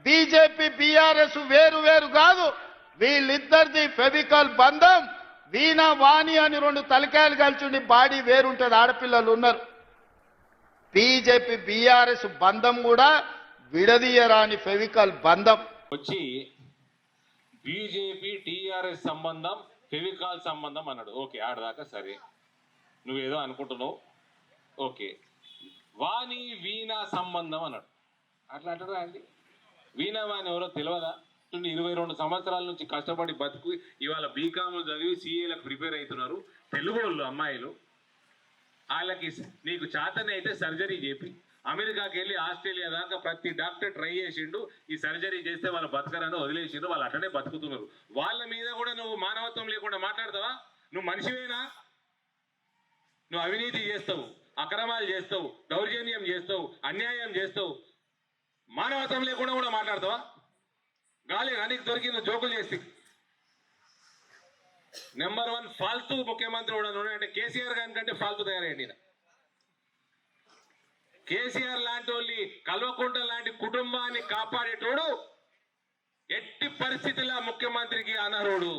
BJP BRS వేరు వేరు కాదు, వీళ్ళిద్దరిది ఫెవికల్ బంధం. వీణ వాణి అని రెండు తలకాయలు కలిసి బాడీ వేరుంటది, ఆడపిల్లలు ఉన్నారు. బీజేపీ బీఆర్ఎస్ బంధం కూడా విడదీయరాని ఫెవికల్ బంధం. వచ్చి బీజేపీ టీఆర్ఎస్ సంబంధం ఫెవికాల్ సంబంధం అన్నాడు. ఓకే, ఆడదాకా సరే, నువ్వేదో అనుకుంటున్నావు. ఓకే, వాణి వీణ సంబంధం అన్నాడు. అట్లా అంటారా అండి? వీణ వాణి ఎవరో తెలియదా? 22 సంవత్సరాల నుంచి కష్టపడి బతుకు ఇవాళ బీకామ్ చదివి సీఏలకు ప్రిపేర్ అవుతున్నారు తెలుగు వాళ్ళు అమ్మాయిలు. వాళ్ళకి నీకు చేతనే అయితే సర్జరీ చేపి అమెరికాకి వెళ్ళి ఆస్ట్రేలియా దాకా ప్రతి డాక్టర్ ట్రై చేసిండు. ఈ సర్జరీ చేస్తే వాళ్ళ బతకరని వదిలేసిండు, వాళ్ళు అట్లనే బతుకుతున్నారు. వాళ్ళ మీద కూడా నువ్వు మానవత్వం లేకుండా మాట్లాడతావా? నువ్వు మనిషివేనా? నువ్వు అవినీతి చేస్తావు, అక్రమాలు చేస్తావు, దౌర్జన్యం చేస్తావు, అన్యాయం చేస్తావు, మానవత్వం లేకుండా కూడా మాట్లాడతావా? గాలి నీకు దొరికింది జోకులు చేస్తే. నెంబర్ 1 ఫాల్తూ ముఖ్యమంత్రి కూడా అంటే కేసీఆర్ గారి కంటే ఫాల్తూ తయారయ్యండి. కేసీఆర్ లాంటి వాళ్ళు కల్వకుంట్ల లాంటి కుటుంబాన్ని కాపాడేటోడు ఎట్టి పరిస్థితుల్లో ముఖ్యమంత్రికి అనర్హుడు.